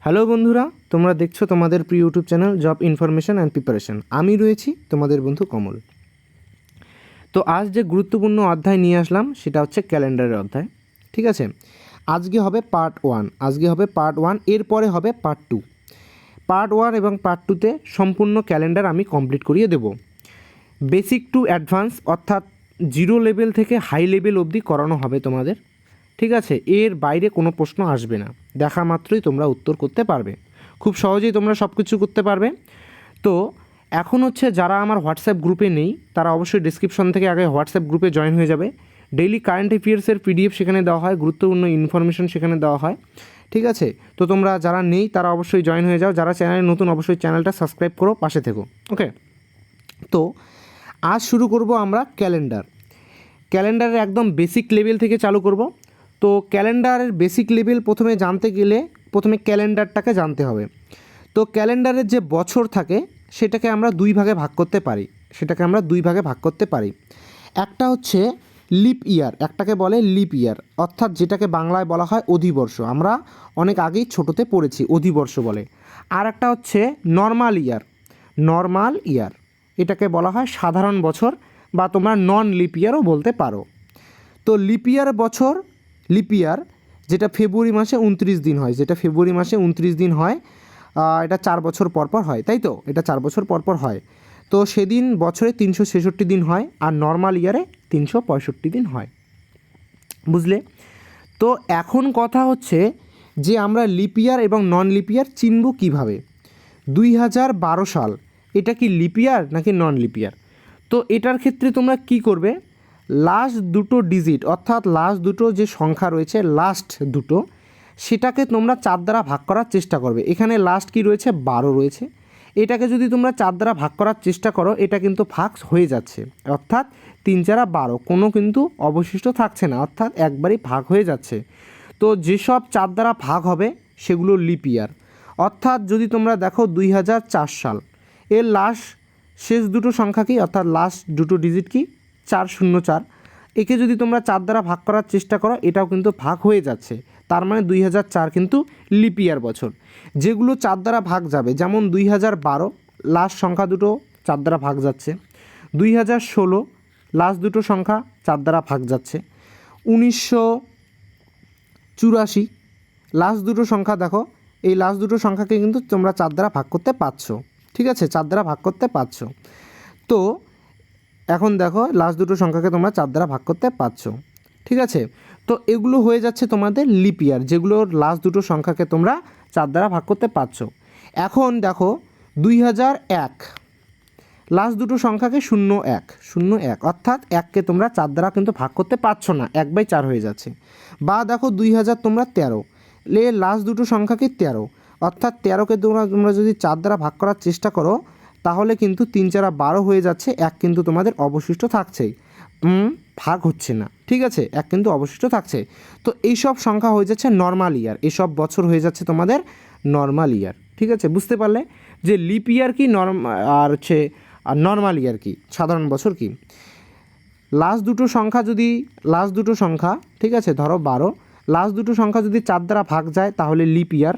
Hello বন্ধুরা, তোমরা দেখছো তোমাদের প্রিয় YouTube channel job information and preparation. আমি রয়েছি তোমাদের বন্ধু কমল। তো আজ যে গুরুত্বপূর্ণ অধ্যায় নিয়ে আসলাম সেটা হচ্ছে ক্যালেন্ডারের অধ্যায়। ঠিক আছে, আজকে হবে পার্ট ওয়ান, এরপরে হবে পার্ট টু। পার্ট ওয়ান এবং পার্ট টুতে সম্পূর্ণ ক্যালেন্ডার আমি কমপ্লিট করিয়ে দেব। বেসিক টু অ্যাডভান্স অর্থাৎ জিরো লেভেল থেকে হাই লেভেল অবধি করানো হবে তোমাদের। ঠিক আছে, এর বাইরে কোনো প্রশ্ন আসবে না, দেখা মাত্রই তোমরা উত্তর করতে পারবে, খুব সহজেই তোমরা সব কিছু করতে পারবে। তো এখন হচ্ছে যারা আমার হোয়াটসঅ্যাপ গ্রুপে নেই তারা অবশ্যই ডিসক্রিপশন থেকে আগে হোয়াটসঅ্যাপ গ্রুপে জয়েন হয়ে যাবে। ডেইলি কারেন্ট অ্যাফেয়ার্সের পিডিএফ সেখানে দেওয়া হয়, গুরুত্বপূর্ণ ইনফরমেশন সেখানে দেওয়া হয়। ঠিক আছে, তো তোমরা যারা নেই তারা অবশ্যই জয়েন হয়ে যাও, যারা চ্যানেলে নতুন অবশ্যই চ্যানেলটা সাবস্ক্রাইব করো, পাশে থেকো। ওকে, তো আজ শুরু করব আমরা ক্যালেন্ডারের একদম বেসিক লেভেল থেকে চালু করব। তো ক্যালেন্ডারের বেসিক লেভেল প্রথমে জানতে গেলে প্রথমে ক্যালেন্ডারটাকে জানতে হবে। তো ক্যালেন্ডারের যে বছর থাকে সেটাকে আমরা দুই ভাগে ভাগ করতে পারি। একটা হচ্ছে লিপ ইয়ার, একটাকে বলে লিপ ইয়ার, অর্থাৎ যেটাকে বাংলায় বলা হয় অধিবর্ষ। আমরা অনেক আগেই ছোটোতে পড়েছি অধিবর্ষ বলে। আর একটা হচ্ছে নর্মাল ইয়ার, এটাকে বলা হয় সাধারণ বছর, বা তোমরা নন লিপ ইয়ারও বলতে পারো। তো লিপ ইয়ার যেটা ফেব্রুয়ারি মাসে 29 দিন হয়, এটা 4 বছর পরপর হয়, তাই তো? এটা 4 বছর পরপর হয়। তো সেদিন বছরে 366 দিন হয়, আর নর্মাল ইয়ারে 365 দিন হয়। বুঝলে? তো এখন কথা হচ্ছে যে আমরা লিপ ইয়ার এবং নন লিপ ইয়ার চিনব কীভাবে। 2012 সাল, এটা কি লিপ ইয়ার নাকি নন লিপ ইয়ার? তো এটার ক্ষেত্রে তোমরা কি করবে, লাস্ট দুটো ডিজিট অর্থাৎ লাস্ট দুটো যে সংখ্যা রয়েছে লাস্ট দুটো, সেটাকে তোমরা 4 দ্বারা ভাগ করার চেষ্টা করবে। এখানে লাস্ট কি রয়েছে, 12 রয়েছে। এটাকে যদি তোমরা 4 দ্বারা ভাগ করার চেষ্টা করো, এটা কিন্তু ভাগ হয়ে যাচ্ছে, অর্থাৎ 3 4 12, কোনো কিন্তু অবশিষ্ট থাকছে না, অর্থাৎ একবারই ভাগ হয়ে যাচ্ছে। তো যেসব 4 দ্বারা ভাগ হবে সেগুলো লিপ ইয়ার। অর্থাৎ যদি তোমরা দেখো 2004 সাল, এর শেষ দুটো সংখ্যা কি, অর্থাৎ লাস্ট দুটো ডিজিট কি, 404। একে যদি তোমরা 4 দ্বারা ভাগ করার চেষ্টা করো, এটাও কিন্তু ভাগ হয়ে যাচ্ছে, তার মানে 2004 কিন্তু লিপ ইয়ার বছর। যেগুলো 4 দ্বারা ভাগ যাবে, যেমন 2012 লাস্ট সংখ্যা দুটো 4 দ্বারা ভাগ যাচ্ছে, 2016 লাস্ট দুটো সংখ্যা 4 দ্বারা ভাগ যাচ্ছে, 1984 লাস্ট দুটো সংখ্যা দেখো, এই লাস্ট দুটো সংখ্যাকে কিন্তু তোমরা 4 দ্বারা ভাগ করতে পারছো। ঠিক আছে, 4 দ্বারা ভাগ করতে পারছো। তো এখন দেখো লাস্ট দুটো সংখ্যাকে তোমরা 4 দ্বারা ভাগ করতে পারছো। ঠিক আছে, তো এগুলো হয়ে যাচ্ছে তোমাদের লিপ ইয়ার, যেগুলোর লাস্ট দুটো সংখ্যাকে তোমরা 4 দ্বারা ভাগ করতে পারছো। এখন দেখো 2001 লাস্ট দুটো সংখ্যাকে 01, অর্থাৎ 1কে তোমরা 4 দ্বারা কিন্তু ভাগ করতে পারছো না, 1/4 হয়ে যাচ্ছে। বা দেখো 2000 তোমরা 13, লাস্ট দুটো সংখ্যাকে 13, অর্থাৎ 13কে তোমরা যদি 4 দ্বারা ভাগ করার চেষ্টা করো, তাহলে কিন্তু 3 4 12 হয়ে যাচ্ছে, 1 কিন্তু তোমাদের অবশিষ্ট থাকছেই, ভাগ হচ্ছে না। ঠিক আছে, 1 কিন্তু অবশিষ্ট থাকছে। তো এইসব সংখ্যা হয়ে যাচ্ছে নর্মাল ইয়ার, এসব বছর হয়ে যাচ্ছে তোমাদের নর্মাল ইয়ার। ঠিক আছে, বুঝতে পারলে যে লিপ ইয়ার কি আর হচ্ছে নর্মাল ইয়ার কি, সাধারণ বছর কি। লাস্ট দুটো সংখ্যা ঠিক আছে, ধরো 12, লাস্ট দুটো সংখ্যা যদি 4 দ্বারা ভাগ যায় তাহলে লিপ ইয়ার,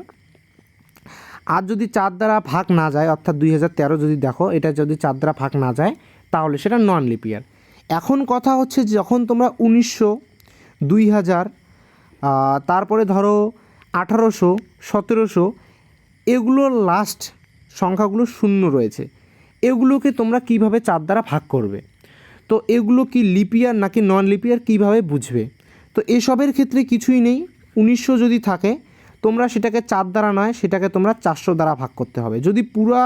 আর যদি 4 দ্বারা ভাগ না যায়, অর্থাৎ 2013 যদি দেখো, এটা যদি 4 দ্বারা ভাগ না যায় তাহলে সেটা নন লিপ ইয়ার। এখন কথা হচ্ছে যখন তোমরা 1900, 2000, তারপরে ধরো 1800, 1700, এগুলোর লাস্ট সংখ্যাগুলো 0 রয়েছে, এগুলোকে তোমরা কিভাবে 4 দ্বারা ভাগ করবে? তো এগুলো কি লিপ ইয়ার নাকি নন লিপ ইয়ার কীভাবে বুঝবে? তো এসবের ক্ষেত্রে কিছুই নেই। 1900 যদি থাকে, তোমরা সেটাকে 4 দ্বারা নয়, সেটাকে তোমরা 400 দ্বারা ভাগ করতে হবে। যদি পুরা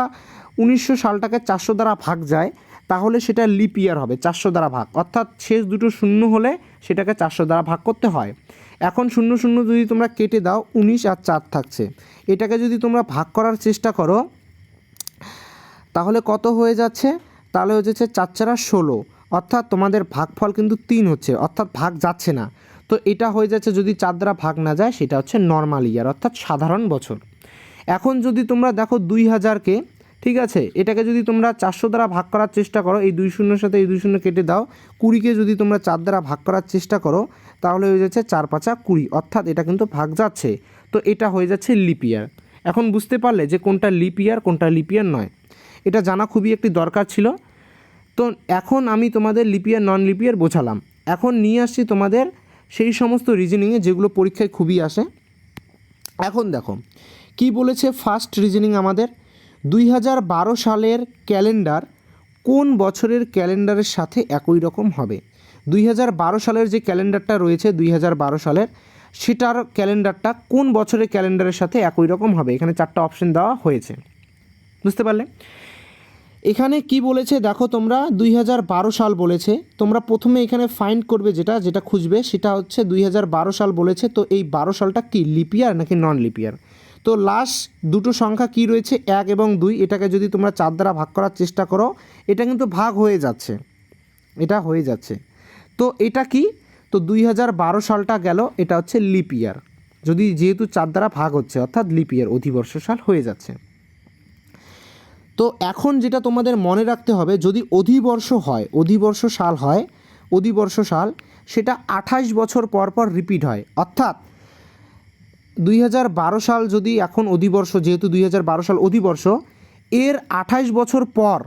1900 সালটাকে 400 দ্বারা ভাগ যায় তাহলে সেটা লিপ ইয়ার হবে, 400 দ্বারা ভাগ, অর্থাৎ শেষ দুটো 0 হলে সেটাকে 400 দ্বারা ভাগ করতে হয়। এখন 0 0 যদি তোমরা কেটে দাও, 19 আর 4 থাকছে, এটাকে যদি তোমরা ভাগ করার চেষ্টা করো তাহলে কত হয়ে যাচ্ছে, তাহলে হয়ে যাচ্ছে 4 4 16, অর্থাৎ তোমাদের ভাগফল কিন্তু 3 হচ্ছে, অর্থাৎ ভাগ যাচ্ছে না। তো এটা হয়ে যাচ্ছে, যদি 4 দ্বারা ভাগ না যায় সেটা হচ্ছে নর্মাল ইয়ার, অর্থাৎ সাধারণ বছর। এখন যদি তোমরা দেখো 2000কে, ঠিক আছে, এটাকে যদি তোমরা 400 দ্বারা ভাগ করার চেষ্টা করো, এই 2 0-এর সাথে এই 2 0 কেটে দাও, 20কে যদি তোমরা 4 দ্বারা ভাগ করার চেষ্টা করো তাহলে হয়ে যাচ্ছে 4 5 20, অর্থাৎ এটা কিন্তু ভাগ যাচ্ছে। তো এটা হয়ে যাচ্ছে লিপ ইয়ার। এখন বুঝতে পারলে যে কোনটা লিপ ইয়ার কোনটা লিপ ইয়ার নয়, এটা জানা খুবই একটি দরকার ছিল। তো এখন আমি তোমাদের লিপ ইয়ার নন লিপ ইয়ার বোঝালাম। এখন নিয়ে আসছি তোমাদের সেই সমস্ত রিজনিংয়ে যেগুলো পরীক্ষায় খুবই আসে। এখন দেখো কি বলেছে ফার্স্ট রিজনিং আমাদের, 2012 সালের ক্যালেন্ডার কোন বছরের ক্যালেন্ডারের সাথে একই রকম হবে। 2012 সালের যে ক্যালেন্ডারটা রয়েছে 2012 সালের, সেটার ক্যালেন্ডারটা কোন বছরের ক্যালেন্ডারের সাথে একই রকম হবে। এখানে 4টা অপশন দেওয়া হয়েছে, বুঝতে পারলে। এখানে কি বলেছে দেখো তোমরা, 2012 সাল বলেছে। তোমরা প্রথমে এখানে ফাইন্ড করবে, যেটা খুঁজবে সেটা হচ্ছে 2012 সাল বলেছে। তো এই 12 সালটা কি লিপ ইয়ার নাকি নন লিপ ইয়ার। তো লাস্ট দুটো সংখ্যা কি রয়েছে 1 এবং 2, এটাকে যদি তোমরা 4 দ্বারা ভাগ করার চেষ্টা করো, এটা কিন্তু ভাগ হয়ে যাচ্ছে, এটা হয়ে যাচ্ছে। তো এটা কি, তো 2012 সালটা গেল, এটা হচ্ছে লিপ ইয়ার, যেহেতু 4 দ্বারা ভাগ হচ্ছে অর্থাৎ লিপ ইয়ার, অধিবর্ষ সাল হয়ে যাচ্ছে। তো এখন যেটা তোমাদের মনে রাখতে হবে, যদি অধিবর্ষ হয়, অধিবর্ষ সাল হয়, অধিবর্ষ সাল সেটা 28 বছর পর পর রিপিট হয়। অর্থাৎ 2012 সাল যদি এখন অধিবর্ষ, যেহেতু 2012 সাল অধিবর্ষ, এর 28 বছর পর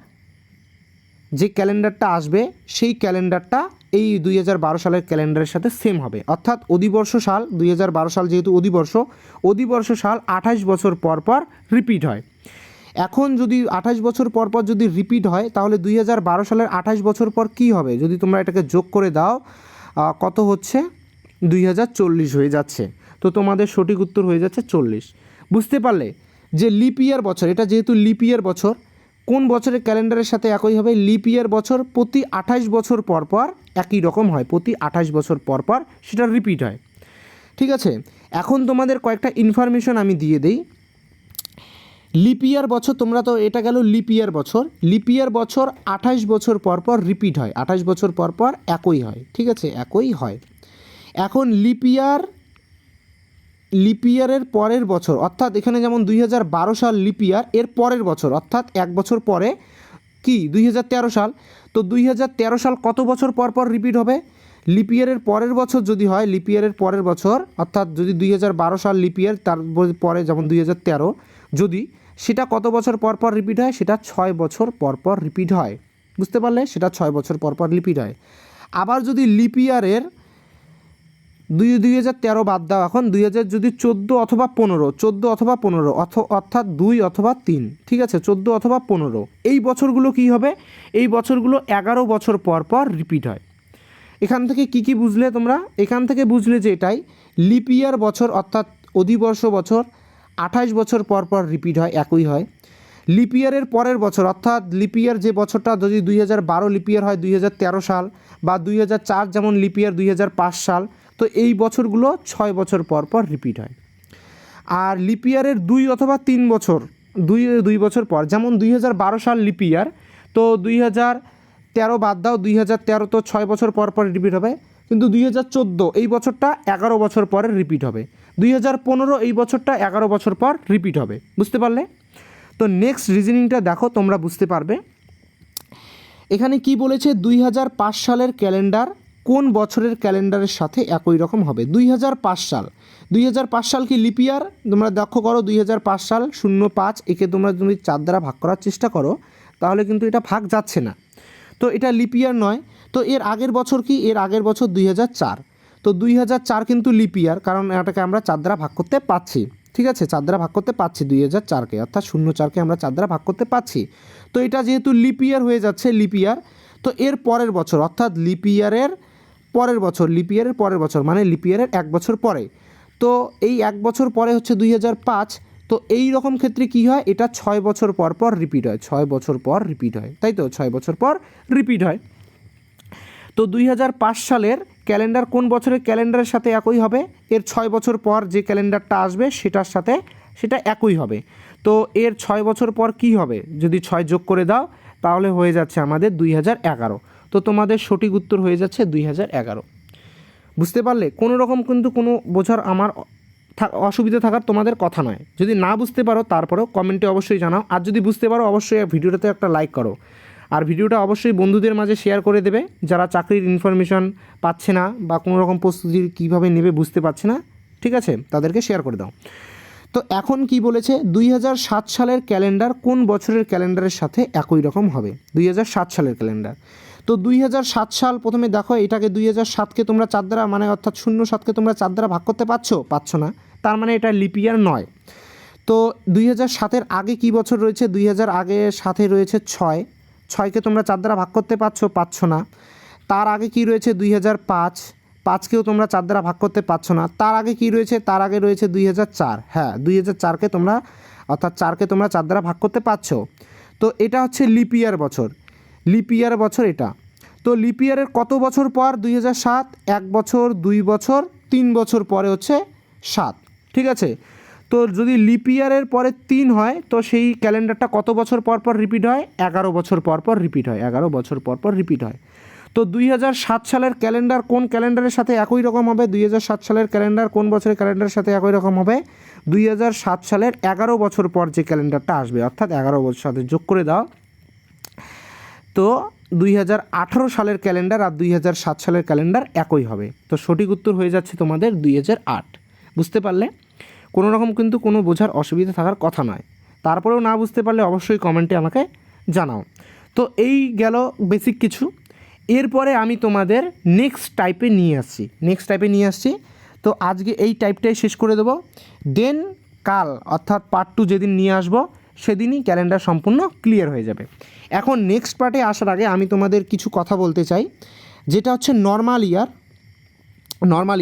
যে ক্যালেন্ডারটা আসবে সেই ক্যালেন্ডারটা এই 2012 সালের ক্যালেন্ডারের সাথে সেম হবে। অর্থাৎ অধিবর্ষ সাল 2012 সাল যেহেতু অধিবর্ষ সাল 28 বছর পর পর রিপিট হয়। এখন যদি 28 বছর পর পর যদি রিপিট হয়, তাহলে 2012 সালের 28 বছর পর কি হবে, যদি তোমরা এটাকে যোগ করে দাও কত হচ্ছে, 2040 হয়ে যাচ্ছে। তো তোমাদের সঠিক উত্তর হয়ে যাচ্ছে 40। বুঝতে পারলে যে লিপ ইয়ার বছর, এটা যেহেতু লিপ ইয়ার বছর, কোন বছরের ক্যালেন্ডারের সাথে একই হবে, লিপ ইয়ার বছর প্রতি 28 বছর পর পর একই রকম হয়, প্রতি 28 বছর পর পর সেটা রিপিট হয়। ঠিক আছে, এখন তোমাদের কয়েকটা ইনফরমেশন আমি দিয়ে দিই। লিপ ইয়ার বছর, তোমরা তো এটা গেল লিপ ইয়ার বছর, লিপ ইয়ার বছর 28 বছর পর পর রিপিট হয়, 28 বছর পর পর একই হয়। ঠিক আছে, একই হয়। এখন লিপ ইয়ারের পরের বছর, অর্থাৎ এখানে যেমন 2012 সাল লিপ ইয়ার, এর পরের বছর অর্থাৎ এক বছর পরে কি 2013 সাল। তো 2013 সাল কত বছর পর পর রিপিট হবে, লিপ ইয়ারের পরের বছর যদি হয়, লিপ ইয়ারের পরের বছর অর্থাৎ যদি 2012 সাল লিপ ইয়ার, তার পরে যেমন 2013, যদি সেটা কত বছর পর পর রিপিট হয়, সেটা 6 বছর পর পর রিপিট হয়। বুঝতে পারলে, সেটা 6 বছর পর পর রিপিট হয়। আবার যদি লিপ ইয়ারের 2013 বাদ দাও, এখন 2000 যদি 14 অথবা 15 অর্থাৎ 2 অথবা 3, ঠিক আছে, 14 অথবা 15, এই বছরগুলো কি হবে, এই বছরগুলো 11 বছর পর পর রিপিট হয়। এখান থেকে কি বুঝলে তোমরা, এখান থেকে বুঝলে যে এটাই লিপ ইয়ার বছর অর্থাৎ অধিবর্ষ বছর 28 বছর পর পর রিপিট হয়, একই হয়। লিপ ইয়ারের পরের বছর অর্থাৎ লিপ ইয়ার যে বছরটা যদি 2012 লিপ ইয়ার হয় 2013 সাল, বা 2004 যেমন লিপ ইয়ার 2005 সাল, তো এই বছরগুলো 6 বছর পর পর রিপিট হয়। আর লিপ ইয়ারের 2 অথবা 3 বছর, 2 বছর পর, যেমন 2012 সাল লিপ ইয়ার, তো 2013 বাদ দাও, 2013 তো 6 বছর পর পর রিপিট হবে, কিন্তু 2014 এই বছরটা 11 বছর পরে রিপিট হবে, 2015 এই বছরটা 11 বছর পর রিপিট হবে। বুঝতে পারলে। তো নেক্সট রিজনিংটা দেখো, তোমরা বুঝতে পারবে। এখানে কি বলেছে, 2005 সালের ক্যালেন্ডার কোন বছরের ক্যালেন্ডারের সাথে একই রকম হবে। 2005 সাল কি লিপ ইয়ার, তোমরা লক্ষ্য করো 2005 সাল 05, একে তোমরা যদি 4 দ্বারা ভাগ করার চেষ্টা করো, তাহলে কিন্তু এটা ভাগ যাচ্ছে না, তো এটা লিপ ইয়ার নয়। তো এর আগের বছর কি, এর আগের বছর 2004, তো 2004 কিন্তু লিপ ইয়ার, কারণ এটাকে আমরা 4 দ্বারা ভাগ করতে পাচ্ছি। ঠিক আছে, 4 দ্বারা ভাগ করতে পাচ্ছি 2004কে, অর্থাৎ 04কে আমরা 4 দ্বারা ভাগ করতে পাচ্ছি। তো এটা যেহেতু লিপ ইয়ার হয়ে যাচ্ছে, লিপ ইয়ার, তো এর পরের বছর অর্থাৎ লিপ ইয়ারের পরের বছর মানে লিপ ইয়ারের 1 বছর পরে, তো এই 1 বছর পরে হচ্ছে 2005। তো এই রকম ক্ষেত্রে কি হয়, এটা 6 বছর পর পর রিপিট হয়, 6 বছর পর রিপিট হয়, তাই তো 6 বছর পর রিপিট হয়। তো 2005 সালের ক্যালেন্ডার কোন বছরের ক্যালেন্ডারের সাথে একই হবে, এর 6 বছর পর যে ক্যালেন্ডারটা আসবে সেটার সাথে সেটা একই হবে। তো এর 6 বছর পর কি হবে, যদি 6 যোগ করে দাও তাহলে হয়ে যাচ্ছে আমাদের 2011। তো তোমাদের সঠিক উত্তর হয়ে যাচ্ছে 2011। বুঝতে পারলে, কোনো রকম কিন্তু কোনো বোঝার আমার অসুবিধা থাকার তোমাদের কথা নয়। যদি না বুঝতে পারো তারপরেও কমেন্টে অবশ্যই জানাও, আর যদি বুঝতে পারো অবশ্যই ভিডিওটাতে একটা লাইক করো, আর ভিডিওটা অবশ্যই বন্ধুদের মাঝে শেয়ার করে দেবে যারা চাকরির ইনফরমেশন পাচ্ছে না বা কোনো রকম প্রস্তুতি কীভাবে নেবে বুঝতে পারছে না, ঠিক আছে, তাদেরকে শেয়ার করে দাও। তো এখন কি বলেছে 2007 সালের ক্যালেন্ডার কোন বছরের ক্যালেন্ডারের সাথে একই রকম হবে, 2007 সালের ক্যালেন্ডার। তো 2007 সাল প্রথমে দেখো, এটাকে 2007কে তোমরা 4 দ্বারা মানে অর্থাৎ 07কে তোমরা 4 দ্বারা ভাগ করতে পারছো না, তার মানে এটা লিপ ইয়ার নয়। তো 2007-এর আগে কি বছর রয়েছে, 2000 আগে সাথে রয়েছে 6কে তোমরা 4 দ্বারা ভাগ করতে পারছো না। তার আগে কি রয়েছে 2005কেও তোমরা 4 দ্বারা ভাগ করতে পারছো না। তার আগে কি রয়েছে, তার আগে রয়েছে 2004, হ্যাঁ 2004কে তোমরা অর্থাৎ 4কে তোমরা 4 দ্বারা ভাগ করতে পারছো। তো এটা হচ্ছে লিপ ইয়ার বছর, লিপ ইয়ার বছর এটা। তো লিপ ইয়ারের কত বছর পর 2007, 1 বছর, 2 বছর, 3 বছর পরে হচ্ছে 7, ঠিক আছে। তো যদি লিপ ইয়ারের পরে 3 হয় তো সেই ক্যালেন্ডারটা কত বছর পর পর রিপিট হয়, 11 বছর পর পর রিপিট হয়, 11 বছর পর পর রিপিট হয়। তো 2007 সালের ক্যালেন্ডার কোন ক্যালেন্ডারের সাথে একই রকম হবে, 2007 সালের ক্যালেন্ডার কোন বছরের ক্যালেন্ডারের সাথে একই রকম হবে, 2007 সালের 11 বছর পর যে ক্যালেন্ডারটা আসবে, অর্থাৎ 11 বছর সাথে যোগ করে দাও। তো 2018 সালের ক্যালেন্ডার আর 2007 সালের ক্যালেন্ডার একই হবে। তো সঠিক উত্তর হয়ে যাচ্ছে তোমাদের 2008। বুঝতে পারলে? কোনো রকম কিন্তু কোনো বোঝার অসুবিধা থাকার কথা নয়। তারপরেও না বুঝতে পারলে অবশ্যই কমেন্টে আমাকে জানাও। তো এই গেল বেসিক কিছু। এরপরে আমি তোমাদের নেক্সট টাইপে নিয়ে আসছি। তো আজকে এই টাইপটাই শেষ করে দেবো। দেন কাল অর্থাৎ পার্ট 2 যেদিন নিয়ে আসবো সেদিনই ক্যালেন্ডার সম্পূর্ণ ক্লিয়ার হয়ে যাবে। এখন নেক্সট পার্টে আসার আগে আমি তোমাদের কিছু কথা বলতে চাই, যেটা হচ্ছে নর্মাল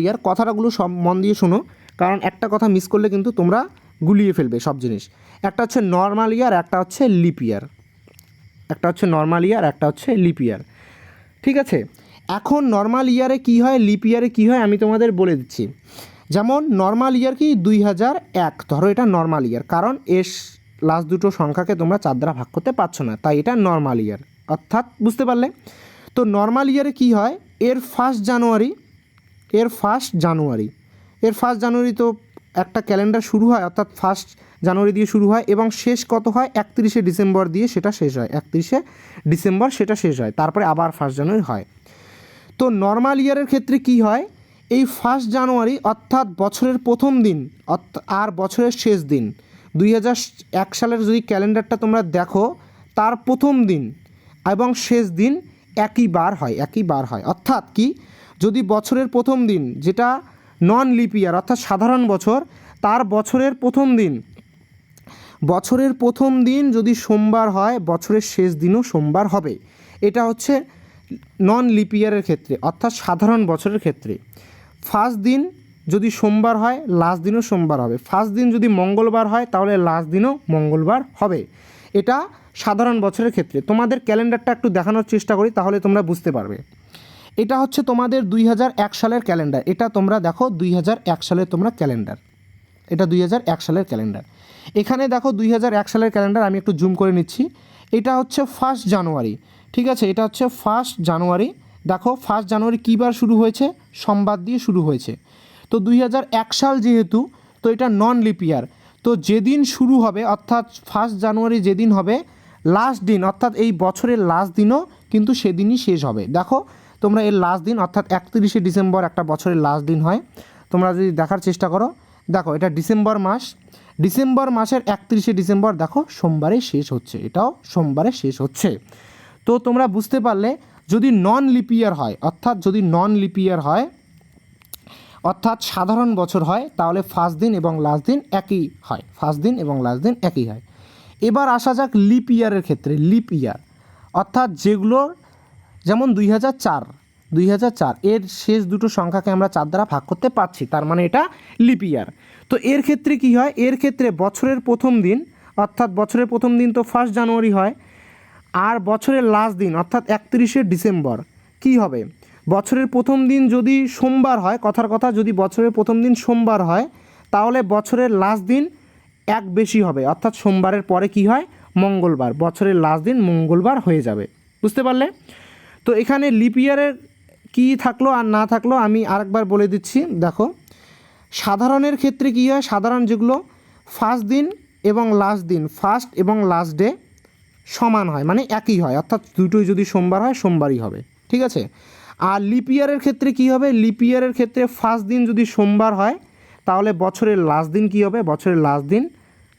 ইয়ার। কথাটাগুলো সব মন দিয়ে শোনো, কারণ একটা কথা মিস করলে কিন্তু তোমরা গুলিয়ে ফেলবে সব জিনিস। একটা হচ্ছে নর্মাল ইয়ার, একটা হচ্ছে লিপ ইয়ার, লিপ ইয়ার, ঠিক আছে। এখন নর্মাল ইয়ারে কী হয়, লিপ ইয়ারে কী হয় আমি তোমাদের বলে দিচ্ছি। যেমন নর্মাল ইয়ার কি 2001, ধরো এটা নর্মাল ইয়ার, কারণ এর লাস্ট দুটো সংখ্যাকে তোমরা 4 দ্বারা ভাগ করতে পারছো না, তাই এটা নর্মাল ইয়ার, অর্থাৎ বুঝতে পারলে। তো নর্মাল ইয়ারে কী হয়, এর ফার্স্ট জানুয়ারি তো একটা ক্যালেন্ডার শুরু হয়, অর্থাৎ 1 জানুয়ারি দিয়ে শুরু হয় এবং শেষ কত হয় 31 ডিসেম্বর দিয়ে সেটা শেষ হয়, 31 ডিসেম্বর সেটা শেষ হয়, তারপরে আবার 1 জানুয়ারি হয়। তো নর্মাল ইয়ারের ক্ষেত্রে কি হয়, এই 1 জানুয়ারি অর্থাৎ বছরের প্রথম দিন আর বছরের শেষ দিন, 2001 সালের যদি ক্যালেন্ডারটা তোমরা দেখো, তার প্রথম দিন এবং শেষ দিন একই বার হয়। অর্থাৎ কি, যদি বছরের প্রথম দিন যেটা নন লিপ ইয়ার অর্থাৎ সাধারণ বছর, তার বছরের প্রথম দিন যদি সোমবার হয়, বছরের শেষ দিনও সোমবার হবে। এটা হচ্ছে নন লিপ ইয়ারের ক্ষেত্রে, অর্থাৎ সাধারণ বছরের ক্ষেত্রে। ফার্স্ট দিন যদি সোমবার হয়, লাস্ট দিনও সোমবার হবে। ফার্স্ট দিন যদি মঙ্গলবার হয়, তাহলে লাস্ট দিনও মঙ্গলবার হবে। এটা সাধারণ বছরের ক্ষেত্রে। তোমাদের ক্যালেন্ডারটা একটু দেখানোর চেষ্টা করি, তাহলে তোমরা বুঝতে পারবে। এটা হচ্ছে তোমাদের 2001 সালের ক্যালেন্ডার। এটা তোমরা দেখো 2001 সালের তোমরা ক্যালেন্ডার, এটা 2001 সালের ক্যালেন্ডার। এখানে দেখো 2001 সালের ক্যালেন্ডার, আমি একটু জুম করে নিচ্ছি। এটা হচ্ছে 1 জানুয়ারি, ঠিক আছে, এটা হচ্ছে 1 জানুয়ারি। দেখো 1 জানুয়ারি কী বার শুরু হয়েছে, সোমবার দিয়ে শুরু হয়েছে। তো 2001 সাল যেহেতু, তো এটা নন লিপ ইয়ার। তো যেদিন শুরু হবে অর্থাৎ 1 জানুয়ারি যেদিন হবে, লাস্ট দিন অর্থাৎ এই বছরের লাস্ট দিনও কিন্তু সেদিনই শেষ হবে। দেখো তোমরা এর লাস্ট দিন অর্থাৎ 31 ডিসেম্বর একটা বছরের লাস্ট দিন হয়। তোমরা যদি দেখার চেষ্টা করো, দেখো এটা ডিসেম্বর মাসের 31 ডিসেম্বর দেখো সোমবারে শেষ হচ্ছে, এটাও সোমবারে শেষ হচ্ছে। তো তোমরা বুঝতে পারলে, যদি নন লিপ ইয়ার হয় অর্থাৎ সাধারণ বছর হয়, তাহলে ফার্স্ট দিন এবং লাস্ট দিন একই হয়। এবার আসা যাক লিপ ইয়ারের ক্ষেত্রে। লিপ ইয়ার অর্থাৎ যেগুলোর, যেমন 2004 এর শেষ দুটো সংখ্যাকে আমরা 4 দ্বারা ভাগ করতে পারছি, তার মানে এটা লিপ ইয়ার। তো এর ক্ষেত্রে কি হয়, এর ক্ষেত্রে বছরের প্রথম দিন অর্থাৎ বছরের প্রথম দিন তো 1 জানুয়ারি হয়, আর বছরের লাস্ট দিন অর্থাৎ 31 ডিসেম্বর কি হবে, বছরের প্রথম দিন যদি সোমবার হয়, কথার কথা যদি বছরের প্রথম দিন সোমবার হয়, তাহলে বছরের লাস্ট দিন এক বেশি হবে, অর্থাৎ সোমবারের পরে কি হয়, মঙ্গলবার, বছরের লাস্ট দিন মঙ্গলবার হয়ে যাবে। বুঝতে পারলে? তো এখানে লিপ ইয়ারের কী থাকলো আর না থাকলো আমি আরেকবার বলে দিচ্ছি। দেখো সাধারণের ক্ষেত্রে কী হয়, সাধারণ যেগুলো ফার্স্ট দিন এবং লাস্ট দিন, ফার্স্ট এবং লাস্ট ডে সমান হয়, মানে একই হয়, অর্থাৎ দুটোই যদি সোমবার হয় সোমবারই হবে, ঠিক আছে। আর লিপ ইয়ারের ক্ষেত্রে কী হবে, লিপ ইয়ারের ক্ষেত্রে ফার্স্ট দিন যদি সোমবার হয়, তাহলে বছরের লাস্ট দিন কী হবে, বছরের লাস্ট দিন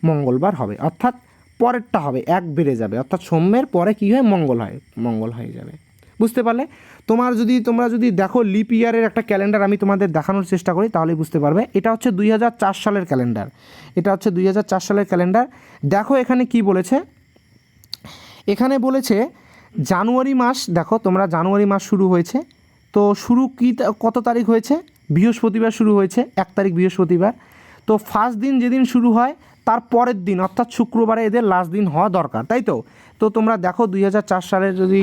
মঙ্গলবার হবে, অর্থাৎ পরেরটা হবে, এক বেড়ে যাবে, অর্থাৎ সোমের পরে কী হয়, মঙ্গল হয়ে যাবে। বুঝতে পারলে? তোমরা যদি দেখো লিপ ইয়ারের একটা ক্যালেন্ডার আমি তোমাদের দেখানোর চেষ্টা করি তাহলেই বুঝতে পারবে। এটা হচ্ছে 2004 সালের ক্যালেন্ডার, এটা হচ্ছে 2004 সালের ক্যালেন্ডার। দেখো এখানে কি বলেছে, এখানে বলেছে জানুয়ারি মাস, দেখো তোমরা জানুয়ারি মাস শুরু হয়েছে, তো শুরু কত তারিখ হয়েছে, বৃহস্পতিবার শুরু হয়েছে, 1 তারিখ বৃহস্পতিবার। তো ফার্স্ট দিন যেদিন শুরু হয় তার পরের দিন অর্থাৎ শুক্রবারে এদের লাস্ট দিন হওয়া দরকার, তাই তো? তো তোমরা দেখো 2004 সালের যদি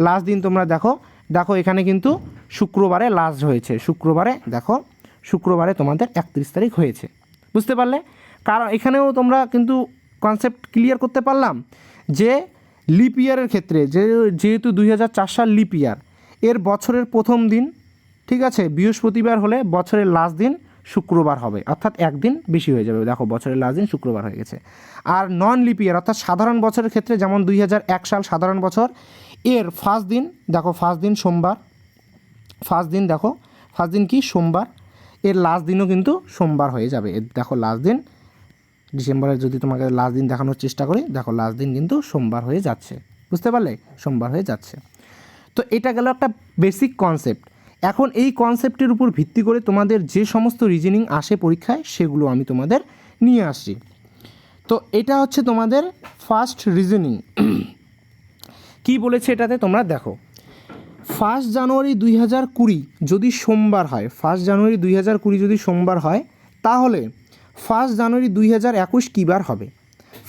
লাস্ট দিন তোমরা দেখো এখানে কিন্তু শুক্রবারে লাস্ট হয়েছে, শুক্রবারে তোমাদের 31 তারিখ হয়েছে। বুঝতে পারলে? কারণ এখানেও তোমরা কিন্তু কনসেপ্ট ক্লিয়ার করতে পারলাম যে লিপ ইয়ারের ক্ষেত্রে যেহেতু 2004 সাল লিপ ইয়ার, এর বছরের প্রথম দিন, ঠিক আছে, বৃহস্পতিবার হলে বছরের লাস্ট দিন শুক্রবার হবে, অর্থাৎ একদিন বেশি হয়ে যাবে। দেখো বছরের লাস্ট দিন শুক্রবার হয়ে গেছে। আর নন লিপ ইয়ার অর্থাৎ সাধারণ বছরের ক্ষেত্রে যেমন 2001 সাল সাধারণ বছর, এর ফার্স্ট দিন দেখো, ফার্স্ট দিন সোমবার, ফার্স্ট দিন কি সোমবার, এর লাস্ট দিনও কিন্তু সোমবার হয়ে যাবে। এর দেখো লাস্ট দিন ডিসেম্বরের যদি তোমাকে লাস্ট দিন দেখানোর চেষ্টা করি, দেখো লাস্ট দিন কিন্তু সোমবার হয়ে যাচ্ছে। বুঝতে পারলে? সোমবার হয়ে যাচ্ছে। তো এটা গেল একটা বেসিক কনসেপ্ট। এখন এই কনসেপ্টের উপর ভিত্তি করে তোমাদের যে সমস্ত রিজনিং আসে পরীক্ষায় সেগুলো আমি তোমাদের নিয়ে আসছি। তো এটা হচ্ছে তোমাদের ফার্স্ট রিজনিং। কি বলেছে এটাতে তোমরা দেখো, 1 জানুয়ারি 2020 যদি সোমবার হয়, 1 জানুয়ারি 2020 যদি সোমবার হয়, তাহলে 1 জানুয়ারি 2021 কী বার হবে?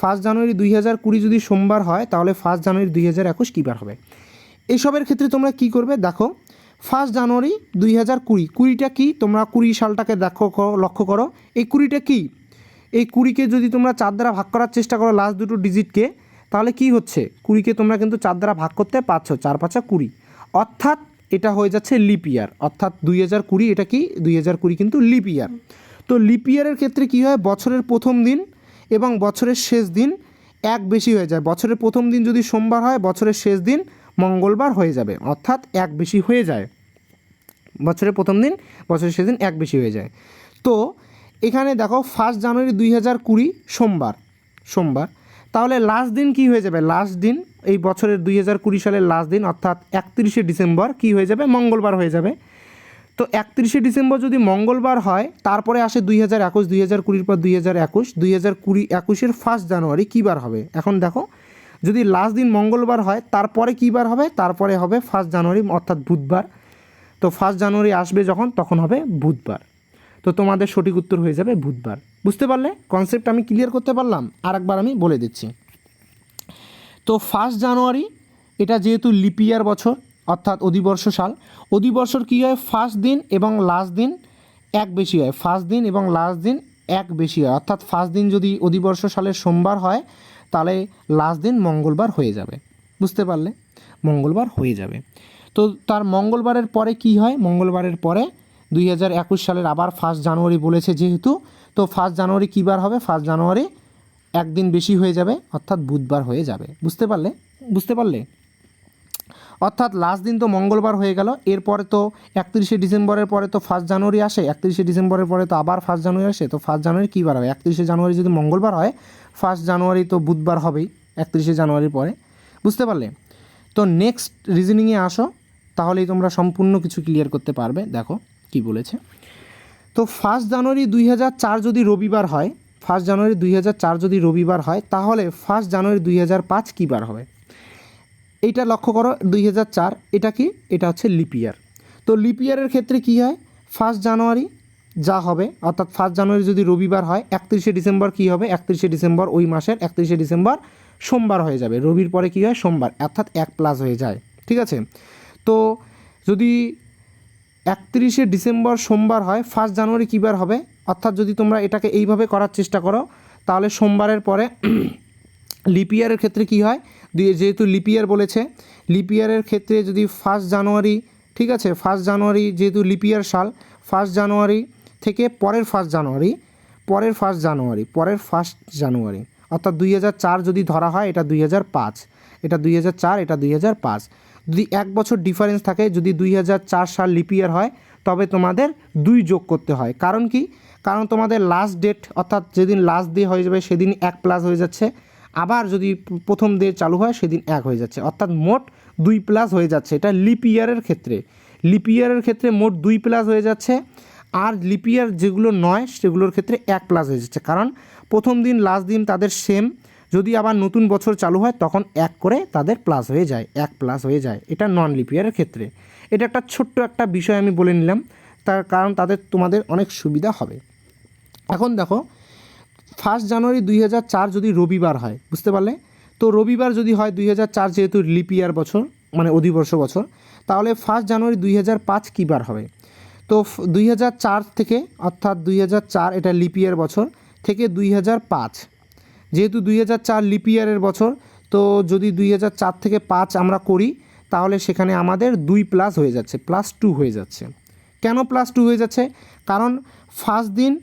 1 জানুয়ারি 2020 যদি সোমবার হয় তাহলে 1 জানুয়ারি 2021 কী বার হবে? এসবের ক্ষেত্রে তোমরা কি করবে দেখো, 1 জানুয়ারি 2020, 20টা কি, তোমরা 20 সালটাকে লক্ষ্য করো, এই 20টা কি, এই 20কে যদি তোমরা 4 দ্বারা ভাগ করার চেষ্টা করো লাস্ট দুটো ডিজিটকে, তাহলে কি হচ্ছে, 20কে তোমরা কিন্তু 4 দ্বারা ভাগ করতে পারছো, 4 5 20, অর্থাৎ এটা হয়ে যাচ্ছে লিপ ইয়ার, অর্থাৎ 2020 এটা কি 2020 কিন্তু লিপ ইয়ার। তো লিপ ইয়ারের ক্ষেত্রে কী হয়, বছরের প্রথম দিন এবং বছরের শেষ দিন এক বেশি হয়ে যায়। বছরের প্রথম দিন যদি সোমবার হয়, বছরের শেষ দিন মঙ্গলবার হয়ে যাবে, অর্থাৎ এক বেশি হয়ে যায়। বছরের প্রথম দিন বছরের শেষ দিন এক বেশি হয়ে যায়। তো এখানে দেখো 1 জানুয়ারি 2020 সোমবার, তাহলে লাস্ট দিন কি হয়ে যাবে, লাস্ট দিন এই বছরের 2020 সালের লাস্ট দিন অর্থাৎ 31শে ডিসেম্বর কী হয়ে যাবে, মঙ্গলবার হয়ে যাবে। তো 31শে ডিসেম্বর যদি মঙ্গলবার হয়, তারপরে আসে 2021, 2020 পর 2021 1 জানুয়ারি কী বার হবে? এখন দেখো যদি লাস্ট দিন মঙ্গলবার হয় তারপরে কী বার হবে, তারপরে হবে 1 জানুয়ারি অর্থাৎ বুধবার। তো 1 জানুয়ারি আসবে যখন, তখন হবে বুধবার। তো তোমাদের সঠিক উত্তর হয়ে যাবে বুধবার। বুঝতে পারলে? কনসেপ্ট আমি ক্লিয়ার করতে পারলাম? আরেকবার আমি বলে দিচ্ছি। তো 1 জানুয়ারি এটা যেহেতু লিপ ইয়ার বছর অর্থাৎ অধিবর্ষ সাল, অধিবর্ষর কী হয়, ফার্স্ট দিন এবং লাস্ট দিন এক বেশি হয়, ফার্স্ট দিন এবং লাস্ট দিন এক বেশি হয়, অর্থাৎ ফার্স্ট দিন যদি অধিবর্ষ সালের সোমবার হয় তাহলে লাস্ট দিন মঙ্গলবার হয়ে যাবে। বুঝতে পারলে? মঙ্গলবার হয়ে যাবে। তো তার মঙ্গলবারের পরে কি হয়, মঙ্গলবারের পরে 2021 সালের আবার 1 জানুয়ারি বলেছে যেহেতু, তো 1 জানুয়ারি কী বার হবে, 1 জানুয়ারি একদিন বেশি হয়ে যাবে, অর্থাৎ বুধবার হয়ে যাবে। বুঝতে পারলে? অর্থাৎ লাস্ট দিন তো মঙ্গলবার হয়ে গেল, এরপরে তো 31শে ডিসেম্বরের পরে তো 1 জানুয়ারি আসে, 31শে ডিসেম্বরের পরে তো আবার 1 জানুয়ারি আসে। তো 1 জানুয়ারি কী বার হবে, 31শে জানুয়ারি যদি মঙ্গলবার হয়, 1 জানুয়ারি তো বুধবার হবেই 31শে জানুয়ারির পরে। বুঝতে পারলে? তো নেক্সট রিজনিংয়ে আসো, তাহলেই তোমরা সম্পূর্ণ কিছু ক্লিয়ার করতে পারবে। দেখো কি বলেছে। তো 1 জানুয়ারি 2004 যদি রবিবার হয়, 1 জানুয়ারি 2004 যদি রবিবার হয়, তাহলে 1 জানুয়ারি 2005 কী বার হবে? এইটা লক্ষ্য করো, 2004 এটা কি, এটা হচ্ছে লিপ ইয়ার। তো লিপ ইয়ারের ক্ষেত্রে কী হয়, 1 জানুয়ারি যা হবে, অর্থাৎ 1 জানুয়ারি যদি রবিবার হয়, 31শে ডিসেম্বর কী হবে, 31শে ডিসেম্বর ওই মাসের 31শে ডিসেম্বর সোমবার হয়ে যাবে। রবির পরে কী হয়, সোমবার, অর্থাৎ 1+ হয়ে যায়। ঠিক আছে? তো যদি 31শে ডিসেম্বর সোমবার হয়, 1 জানুয়ারি কী বার হবে, অর্থাৎ যদি তোমরা এটাকে এইভাবে করার চেষ্টা করো, তাহলে সোমবারের পরে লিপ ইয়ারের ক্ষেত্রে কী হয়, যেহেতু লিপ ইয়ার বলেছে, লিপ ইয়ারের ক্ষেত্রে যদি 1 জানুয়ারি, ঠিক আছে, 1 জানুয়ারি যেহেতু লিপ ইয়ার সাল, 1 জানুয়ারি থেকে পরের 1 জানুয়ারি, পরের 1 জানুয়ারি অর্থাৎ 2004 যদি ধরা হয়, এটা 2005, এটা 2004, এটা 2005, যদি 1 বছর ডিফারেন্স থাকে, যদি 2004 সাল লিপ ইয়ার হয়, তবে তোমাদের 2 যোগ করতে হয়। কারণ কি? কারণ তোমাদের লাস্ট ডেট অর্থাৎ যেদিন লাস্ট ডে হয়ে যাবে সেদিন 1 প্লাস হয়ে যাচ্ছে, আবার যদি প্রথম ডে চালু হয় সেদিন 1 হয়ে যাচ্ছে, অর্থাৎ মোট 2 প্লাস হয়ে যাচ্ছে। এটা লিপ ইয়ারের ক্ষেত্রে, লিপ ইয়ারের ক্ষেত্রে মোট 2 প্লাস হয়ে যাচ্ছে। আর লিপ ইয়ার যেগুলো নয় সেগুলোর ক্ষেত্রে 1 প্লাস হয়ে যাচ্ছে, কারণ প্রথম দিন লাস্ট দিন তাদের সেম, যদি আবার নতুন বছর চালু হয় তখন 1 করে তাদের প্লাস হয়ে যায়, 1 প্লাস হয়ে যায়। এটা নন লিপ ইয়ারের ক্ষেত্রে। এটা একটা ছোট্ট একটা বিষয় আমি বলে নিলাম, তার কারণ তোমাদের অনেক সুবিধা হবে। এখন দেখো 1 জানুয়ারি 2004 যদি রবিবার হয়, বুঝতে পারলে? তো রবিবার যদি হয় 2004 যেহেতু লিপ ইয়ার বছর মানে অধিবর্ষ বছর, তাহলে 1 জানুয়ারি 2005 কী বার হবে? তো 2004 থেকে অর্থাৎ 2004 এটা লিপ ইয়ার বছর থেকে 2005, যেহেতু 2004 লিপ ইয়ারের বছর, তো যদি 2004 থেকে 5 আমরা করি তাহলে সেখানে আমাদের 2 প্লাস হয়ে যাচ্ছে, +2 হয়ে যাচ্ছে। কেন +2 হয়ে যাচ্ছে? কারণ ফার্স্ট দিন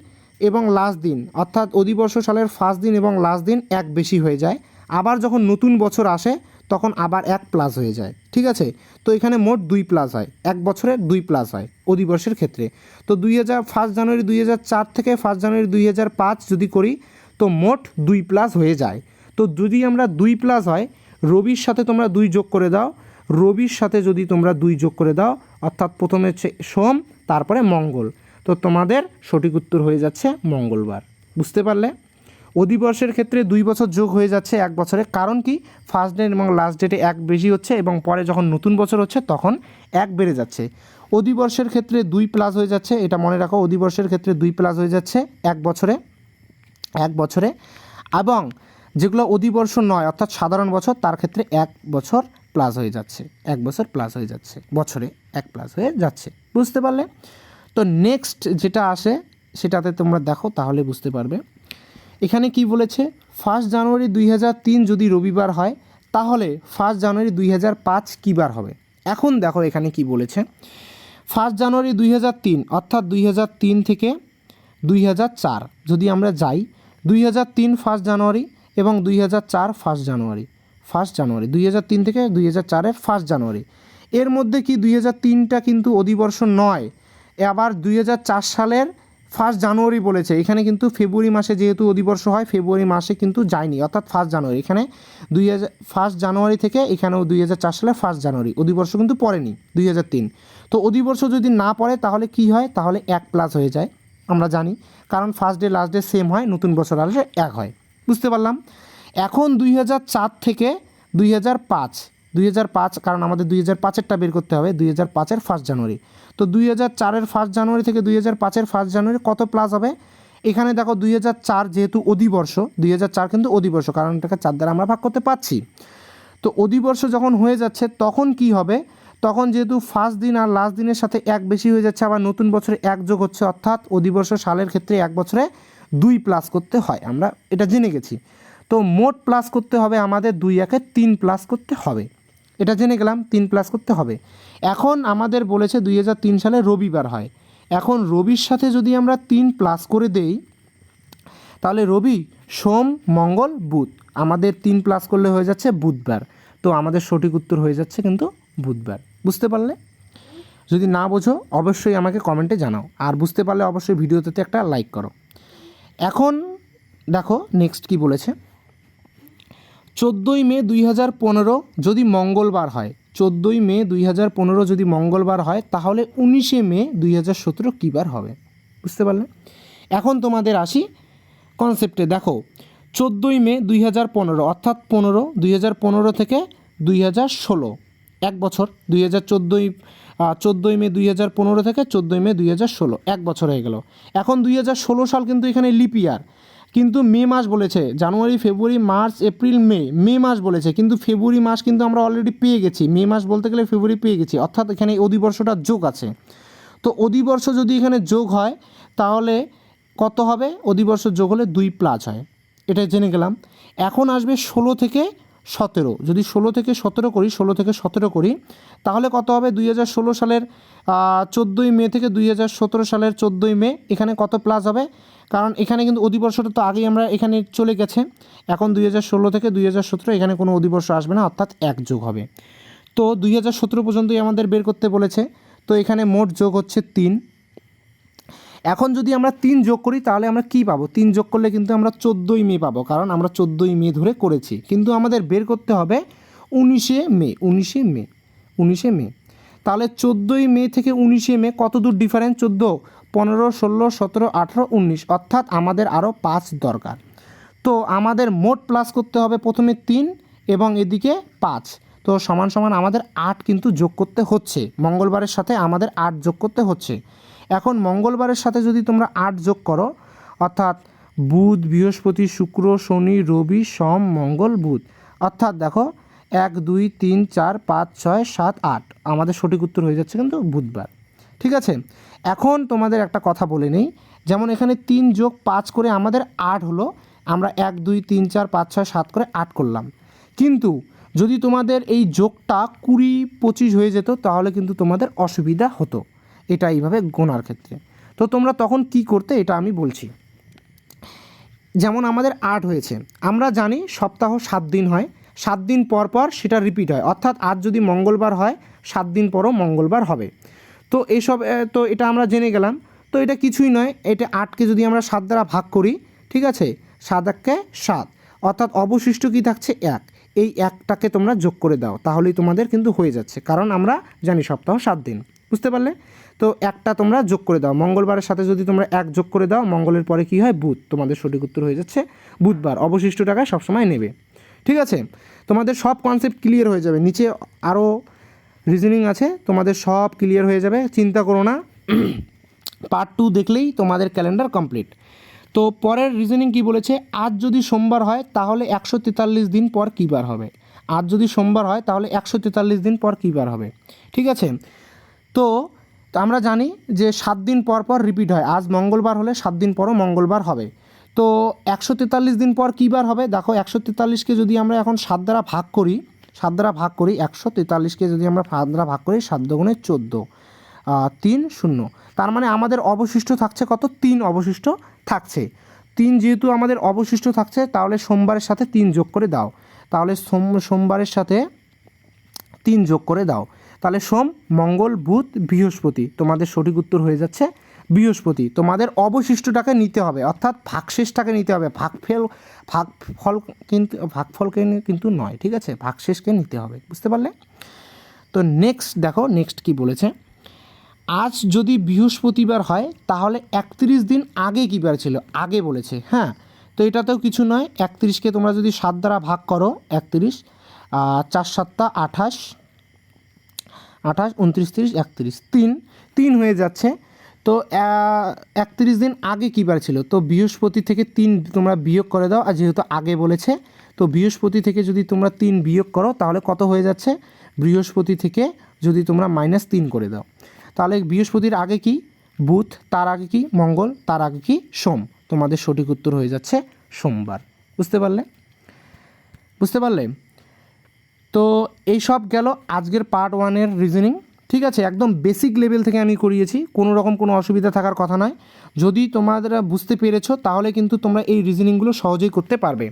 এবং লাস্ট দিন অর্থাৎ অধিবর্ষ সালের ফার্স্ট দিন এবং লাস্ট দিন 1 বেশি হয়ে যায়, আবার যখন নতুন বছর আসে তখন আবার 1 প্লাস হয়ে যায়, ঠিক আছে? তো এখানে মোট 2 প্লাস হয়, 1 বছরে 2 প্লাস হয় অধিবর্ষের ক্ষেত্রে। তো 1 জানুয়ারি 2004 থেকে 1 জানুয়ারি 2005 যদি করি তো মোট 2 প্লাস হয়ে যায়। তো যদি আমরা 2 প্লাস হয়, রবির সাথে তোমরা 2 যোগ করে দাও, রবির সাথে যদি তোমরা 2 যোগ করে দাও অর্থাৎ প্রথমে হচ্ছে সোম তারপরে মঙ্গল, তো তোমাদের সঠিক উত্তর হয়ে যাচ্ছে মঙ্গলবার। বুঝতে পারলে? অধিবর্ষের ক্ষেত্রে 2 বছর যোগ হয়ে যাচ্ছে 1 বছরে, কারণ কি? ফার্স্ট ডেট এবং লাস্ট ডেটে 1 বেশি হচ্ছে এবং পরে যখন নতুন বছর হচ্ছে তখন 1 বেড়ে যাচ্ছে। অধিবর্ষের ক্ষেত্রে 2 প্লাস হয়ে যাচ্ছে, এটা মনে রাখো, অধিবর্ষের ক্ষেত্রে 2 প্লাস হয়ে যাচ্ছে 1 বছরে, 1 বছরে। এবং যেগুলো অধিবর্ষ নয় অর্থাৎ সাধারণ বছর তার ক্ষেত্রে 1 বছর প্লাস হয়ে যাচ্ছে, 1 বছর প্লাস হয়ে যাচ্ছে, বছরে 1 প্লাস হয়ে যাচ্ছে। বুঝতে পারলে? তো নেক্সট যেটা আসে সেটাতে তোমরা দেখো তাহলে বুঝতে পারবে। এখানে কি বলেছে? 1 জানুয়ারি 2003 যদি রবিবার হয় তাহলে 1 জানুয়ারি 2005 কী বার হবে? এখন দেখো এখানে কি বলেছে। 1 জানুয়ারি 2003 অর্থাৎ 2003 থেকে 2004 যদি আমরা যাই, 2003 1 জানুয়ারি এবং 2004 1 জানুয়ারি, 1 জানুয়ারি 2003 থেকে 2004-এর 1 জানুয়ারি, এর মধ্যে কি 2003টা কিন্তু অধিবর্ষ নয়, আবার 2004 সালের 1 জানুয়ারি বলেছে। এখানে কিন্তু ফেব্রুয়ারি মাসে যেহেতু অধিবর্ষ হয়, ফেব্রুয়ারি মাসে কিন্তু যায়নি, অর্থাৎ 1 জানুয়ারি, এখানে 1 জানুয়ারি থেকে এখানেও 2004 সালের 1 জানুয়ারি অধিবর্ষ কিন্তু পড়েনি 2003। তো অধিবর্ষ যদি না পড়ে তাহলে কি হয়? তাহলে 1 প্লাস হয়ে যায়, আমরা জানি, কারণ first day last day same হয়, নতুন বছর আসলে 1 হয়। বুঝতে পারলাম? এখন 2004 থেকে 2005, কারণ আমাদের 2005-এরটা বের করতে হবে, 2005-এর 1 জানুয়ারি। তো 2004-এর 1 জানুয়ারি থেকে 2005-এর 1 জানুয়ারি কত প্লাস হবে? এখানে দেখো 2004 যেহেতু অধিবর্ষ, 2004 কিন্তু অধিবর্ষ, কারণ এটাকে 4 দ্বারা আমরা ভাগ করতে পারছি। তো অধিবর্ষ যখন হয়ে যাচ্ছে তখন কি হবে? তখন যেহেতু ফার্স্ট দিন আর লাস্ট দিনের সাথে 1 বেশি হয়ে যাচ্ছে, আবার নতুন বছরে 1 যোগ হচ্ছে, অর্থাৎ অধিবর্ষ সালের ক্ষেত্রে 1 বছরে 2 প্লাস করতে হয়, আমরা এটা জেনে গেছি। তো মোট প্লাস করতে হবে আমাদের 2 একে 3 প্লাস করতে হবে, এটা জেনে গেলাম, 3 প্লাস করতে হবে। এখন আমাদের বলেছে 2003 সালে রবিবার হয়, এখন রবির সাথে যদি আমরা 3 প্লাস করে দেই তাহলে রবি, সোম, মঙ্গল, বুধ, আমাদের 3 প্লাস করলে হয়ে যাচ্ছে বুধবার। তো আমাদের সঠিক উত্তর হয়ে যাচ্ছে কিন্তু বুধবার। বুঝতে পারলে? যদি না বোঝো অবশ্যই আমাকে কমেন্টে জানাও, আর বুঝতে পারলে অবশ্যই ভিডিওতে একটা লাইক করো। এখন দেখো নেক্সট কি বলেছে। 14ই মে 2015 যদি মঙ্গলবার হয়, 14ই মে 2015 যদি মঙ্গলবার হয় তাহলে 19শে মে 2017 কী বার হবে? বুঝতে পারলে? এখন তোমাদের আসি কনসেপ্টে। দেখো 14ই মে 2015 অর্থাৎ 2015 থেকে 2016, 1 বছর, 14ই মে 2015 থেকে 14ই মে 2016, 1 বছর হয়ে গেল। এখন 2016 সাল কিন্তু এখানে লিপ ইয়ার, কিন্তু মে মাস বলেছে, জানুয়ারি, ফেব্রুয়ারি, মার্চ, এপ্রিল, মে মাস বলেছে, কিন্তু ফেব্রুয়ারি মাস কিন্তু আমরা অলরেডি পেয়ে গেছি, মে মাস বলতে গেলে ফেব্রুয়ারি পেয়ে গেছি, অর্থাৎ এখানে অধিবর্ষটা যোগ আছে। তো অধিবর্ষ যদি এখানে যোগ হয় তাহলে কত হবে? অধিবর্ষ যোগ হলে 2 প্লাস হয়, এটা জেনে গেলাম। এখন আসবে 16 থেকে 17, যদি 16 থেকে 17 করি তাহলে কত হবে? 2016 সালের 14ই মে থেকে 2017 সালের 14ই মে, এখানে কত প্লাস হবে? কারণ এখানে কিন্তু অধিবর্ষটা তো আগেই আমরা এখানে চলে গেছে, এখন 2016 থেকে 2017 এখানে কোনো অধিবর্ষ আসবে না, অর্থাৎ 1 যোগ হবে। তো 2017 পর্যন্তই আমাদের বের করতে বলেছে। তো এখানে মোট যোগ হচ্ছে 3। এখন যদি আমরা 3 যোগ করি তাহলে আমরা কি পাবো? 3 যোগ করলে কিন্তু আমরা 14ই মে পাবো, কারণ আমরা 14ই মে ধরে করেছি। কিন্তু আমাদের বের করতে হবে 19শে মে। 19শে মে তাহলে 14ই মে থেকে 19শে মে কত দূর ডিফারেন্স? 14, 15, 16, 17, 18, 19, অর্থাৎ আমাদের আরও 5 দরকার। তো আমাদের মোট প্লাস করতে হবে প্রথমে 3 এবং এদিকে 5, তো সমান সমান আমাদের 8 কিন্তু যোগ করতে হচ্ছে। মঙ্গলবারের সাথে আমাদের 8 যোগ করতে হচ্ছে। এখন মঙ্গলবারের সাথে যদি তোমরা 8 যোগ করো, অর্থাৎ বুধ, বৃহস্পতি, শুক্র, শনি, রবি, সোম, মঙ্গল, বুধ, অর্থাৎ দেখো 1, 2, 3, 4, 5, 6, 7, 8, আমাদের সঠিক উত্তর হয়ে যাচ্ছে কিন্তু বুধবার। ঠিক আছে, এখন তোমাদের একটা কথা বলে নেই, যেমন এখানে 3 যোগ 5 করে আমাদের 8 হলো, আমরা 1, 2, 3, 4, 5, 6, 7 করে 8 করলাম। কিন্তু যদি তোমাদের এই যোগটা 20, 25 হয়ে যেত তাহলে কিন্তু তোমাদের অসুবিধা হতো এটা এইভাবে গোনার ক্ষেত্রে। তো তোমরা তখন কি করতে এটা আমি বলছি। যেমন আমাদের 8 হয়েছে, আমরা জানি সপ্তাহ 7 দিন হয়, 7 দিন পর পর সেটা রিপিট হয়, অর্থাৎ আজ যদি মঙ্গলবার হয় 7 দিন পরও মঙ্গলবার হবে। তো এইসব তো এটা আমরা জেনে গেলাম। তো এটা কিছুই নয়, এটা 8কে যদি আমরা 7 দ্বারা ভাগ করি, ঠিক আছে, 7 1 7, অর্থাৎ অবশিষ্ট কি থাকছে 1, এই 1টাকে তোমরা যোগ করে দাও, তাহলেই তোমাদের কিন্তু হয়ে যাচ্ছে, কারণ আমরা জানি সপ্তাহ 7 দিন। বুঝতে পারলে? তো 1টা তোমরা যোগ করে দাও, মঙ্গলবারের সাথে যদি তোমরা 1 যোগ করে দাও, মঙ্গলের পরে কি হয়? বুধ, তোমাদের সঠিক উত্তর হয়ে যাচ্ছে বুধবার। অবশিষ্ট টাকা সবসময় নেবে। ঠিক আছে, তোমাদের সব কনসেপ্ট ক্লিয়ার হয়ে যাবে, নিচে আরও রিজনিং আছে, তোমাদের সব ক্লিয়ার হয়ে যাবে, চিন্তা করো না। পার্ট 2 দেখলেই তোমাদের ক্যালেন্ডার কমপ্লিট। তো পরের রিজনিং কি বলেছে? আজ যদি সোমবার হয় তাহলে 143 দিন পর কী বার হবে? আজ যদি সোমবার হয় তাহলে 143 দিন পর কী বার হবে? ঠিক আছে, তো আমরা জানি যে 7 দিন পর পর রিপিট হয়, আজ মঙ্গলবার হলে 7 দিন পরও মঙ্গলবার হবে। তো 143 দিন পর কী বার হবে? দেখো 143কে যদি আমরা এখন 7 দ্বারা ভাগ করি, 143কে যদি আমরা 7 দ্বারা ভাগ করি, 7 দুগুণে 14, 3 0, তার মানে আমাদের অবশিষ্ট থাকছে কত? 3 অবশিষ্ট থাকছে। 3 যেহেতু আমাদের অবশিষ্ট থাকছে, তাহলে সোমবারের সাথে 3 যোগ করে দাও, তাহলে সোমবারের সাথে 3 যোগ করে দাও, তাহলে সোম, মঙ্গল, বুধ, বৃহস্পতি, তোমাদের সঠিক উত্তর হয়ে যাচ্ছে বৃহস্পতি। তোমাদের অবশিষ্টটাকে নিতে হবে, অর্থাৎ ভাগশেষটাকে নিতে হবে, ভাগফলকে কিন্তু নয়। ঠিক আছে, ভাগশেষকে নিতে হবে। বুঝতে পারলে? তো নেক্সট দেখো, নেক্সট কি বলেছে? আজ যদি বৃহস্পতিবার হয় তাহলে 31 দিন আগে কী বার ছিল? আগে বলেছে, হ্যাঁ। তো এটাতেও কিছু নয়, 31কে তোমরা যদি 7 দ্বারা ভাগ করো, 31, 4 7 28, 29 30 31, 3 হয়ে যাচ্ছে। তো 31 দিন আগে কী বার ছিল? তো বৃহস্পতি থেকে 3 তোমরা বিয়োগ করে দাও, আর যেহেতু আগে বলেছে, তো বৃহস্পতি থেকে যদি তোমরা 3 বিয়োগ করো তাহলে কত হয়ে যাচ্ছে? বৃহস্পতি থেকে যদি তোমরা -3 করে দাও, তাহলে বৃহস্পতির আগে কি? বুধ, তার আগে কি? মঙ্গল, তার আগে কি? সোম, তোমাদের সঠিক উত্তর হয়ে যাচ্ছে সোমবার। বুঝতে পারলে? বুঝতে পারলে? তো এই সব গেল আজকের পার্ট 1-এর রিজনিং। ঠিক আছে, একদম বেসিক লেভেল থেকে আমি করিয়েছি, কোনো রকম কোনো অসুবিধা থাকার কথা নয়। যদি তোমরা বুঝতে পেরেছো তাহলে কিন্তু তোমরা এই রিজনিংগুলো সহজেই করতে পারবে।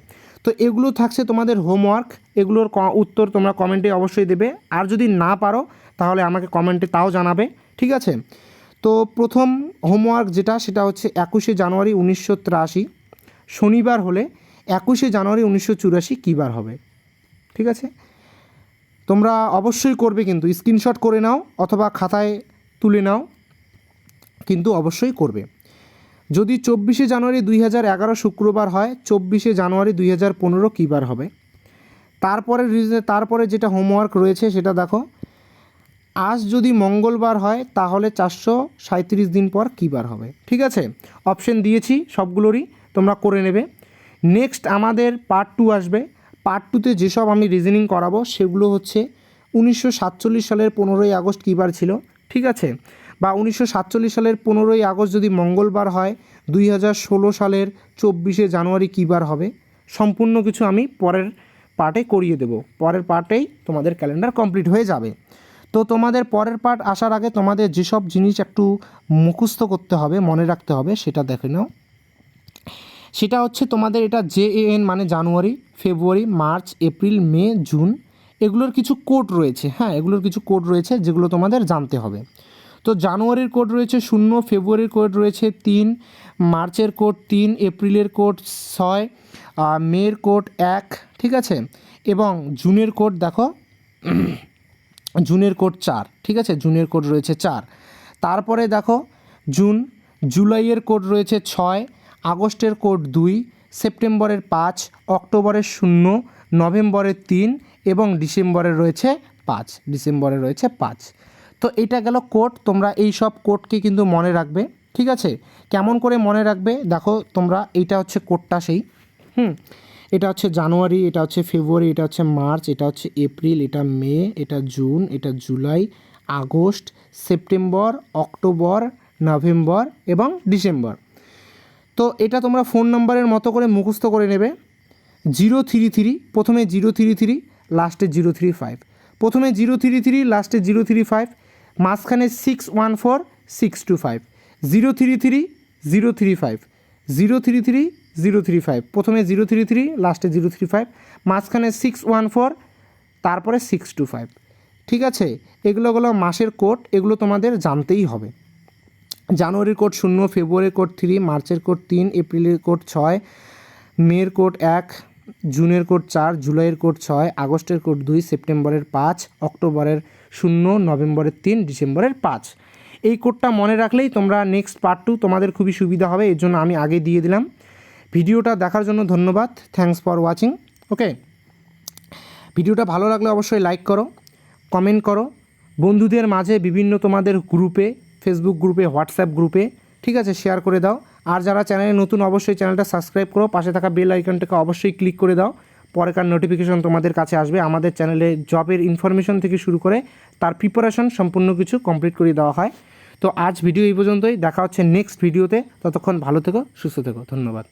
তো এগুলো থাকছে তোমাদের হোমওয়ার্ক, এগুলোর উত্তর তোমরা কমেন্টে অবশ্যই দেবে, আর যদি না পারো তাহলে আমাকে কমেন্টে তাও জানাবে। ঠিক আছে, তো প্রথম হোমওয়ার্ক যেটা, সেটা হচ্ছে 21শে জানুয়ারি 1983 শনিবার হলে 21শে জানুয়ারি 1984 কী বার হবে? ঠিক আছে, তোমরা অবশ্যই করবে, কিন্তু স্ক্রিনশট করে নাও অথবা খাতায় তুলে নাও, কিন্তু অবশ্যই করবে। যদি 24শে জানুয়ারি 2011 শুক্রবার হয়, 24শে জানুয়ারি 2015 কী বার হবে? তারপরে যেটা হোমওয়ার্ক রয়েছে সেটা দেখো, আজ যদি মঙ্গলবার হয় তাহলে 437 দিন পর কী বার হবে? ঠিক আছে, অপশন দিয়েছি সবগুলোরই, তোমরা করে নেবে। নেক্সট আমাদের পার্ট 2 আসবে। পার্ট 2তে যেসব আমি রিজনিং করাবো সেগুলো হচ্ছে 1947 সালের 15ই আগস্ট কী বার ছিল? ঠিক আছে, বা 1947 সালের 15ই আগস্ট যদি মঙ্গলবার হয় 2016 সালের 24শে জানুয়ারি কী বার হবে? সম্পূর্ণ কিছু আমি পরের পার্টে করিয়ে দেব, পরের পার্টেই তোমাদের ক্যালেন্ডার কমপ্লিট হয়ে যাবে। তো তোমাদের পরের পার্ট আসার আগে তোমাদের যেসব জিনিস একটু মুখস্থ করতে হবে, মনে রাখতে হবে, সেটা দেখে নাও। সেটা হচ্ছে তোমাদের এটা JAN মানে জানুয়ারি, ফেব্রুয়ারি, মার্চ, এপ্রিল, মে, জুন, এগুলোর কিছু কোড রয়েছে। হ্যাঁ, এগুলোর কিছু কোড রয়েছে যেগুলো তোমাদের জানতে হবে। তো জানুয়ারির কোড রয়েছে 0, ফেব্রুয়ারির কোড রয়েছে 3, মার্চের কোড 3, এপ্রিলের কোড 6, মের কোড 1, ঠিক আছে, এবং জুনের কোড দেখো জুনের কোড 4, ঠিক আছে, জুনের কোড রয়েছে 4। তারপরে দেখো জুলাইয়ের কোড রয়েছে 6, আগস্টের কোড 2, সেপ্টেম্বরের 5, অক্টোবরের 0, নভেম্বরের 3 এবং ডিসেম্বরের রয়েছে 5। তো এটা গেল কোড। তোমরা এই সব কোডকে কিন্তু মনে রাখবে, ঠিক আছে। কেমন করে মনে রাখবে দেখো তোমরা, এইটা হচ্ছে কোডটা সেই, এটা হচ্ছে জানুয়ারি, এটা হচ্ছে ফেব্রুয়ারি, এটা হচ্ছে মার্চ, এটা হচ্ছে এপ্রিল, এটা মে, এটা জুন, এটা July, August, September, October, November এবং ডিসেম্বর। তো এটা তোমরা ফোন নাম্বারের মতো করে মুখস্থ করে নেবে। 033, প্রথমে 033, লাস্টে 035, প্রথমে 033, লাস্টে 035, মাঝখানে 614 625, 033 035, 033 035, প্রথমে 033, লাস্টে 035, মাঝখানে 614, তারপরে 625, ঠিক আছে। এগুলো হলো মাসের কোড, এগুলো তোমাদের জানতেই হবে। জানুয়ারির কোড 0, ফেব্রুয়ারির কোড 3, মার্চের কোড 3, এপ্রিলের কোড 6, মের কোড 1, জুনের কোড 4, জুলাইয়ের কোড 6, আগস্টের কোড 2, সেপ্টেম্বরের 5, অক্টোবরের 0, নভেম্বরের 3, ডিসেম্বরের 5। এই কোডটা মনে রাখলেই তোমরা নেক্সট পার্ট 2 তোমাদের খুবই সুবিধা হবে, এর জন্য আমি আগে দিয়ে দিলাম। ভিডিওটা দেখার জন্য ধন্যবাদ, থ্যাঙ্কস ফর ওয়াচিং। ওকে, ভিডিওটা ভালো লাগলে অবশ্যই লাইক করো, কমেন্ট করো, বন্ধুদের মাঝে বিভিন্ন তোমাদের গ্রুপে, ফেসবুক গ্রুপে, হোয়াটসঅ্যাপ গ্রুপে, ঠিক আছে, শেয়ার করে দাও। আর যারা চ্যানেলে নতুন অবশ্যই চ্যানেলটা সাবস্ক্রাইব করো, পাশে থাকা বেল আইকনটাকে অবশ্যই ক্লিক করে দাও, পরেকার নোটিফিকেশন তোমাদের কাছে আসবে। আমাদের চ্যানেলে জবের ইনফরমেশন থেকে শুরু করে তার প্রিপারেশন সম্পূর্ণ কিছু কমপ্লিট করে দেওয়া হয়। তো আজ ভিডিও এই পর্যন্তই, দেখা হচ্ছে নেক্সট ভিডিওতে। ততক্ষণ ভালো থেকো, সুস্থ থেকো, ধন্যবাদ।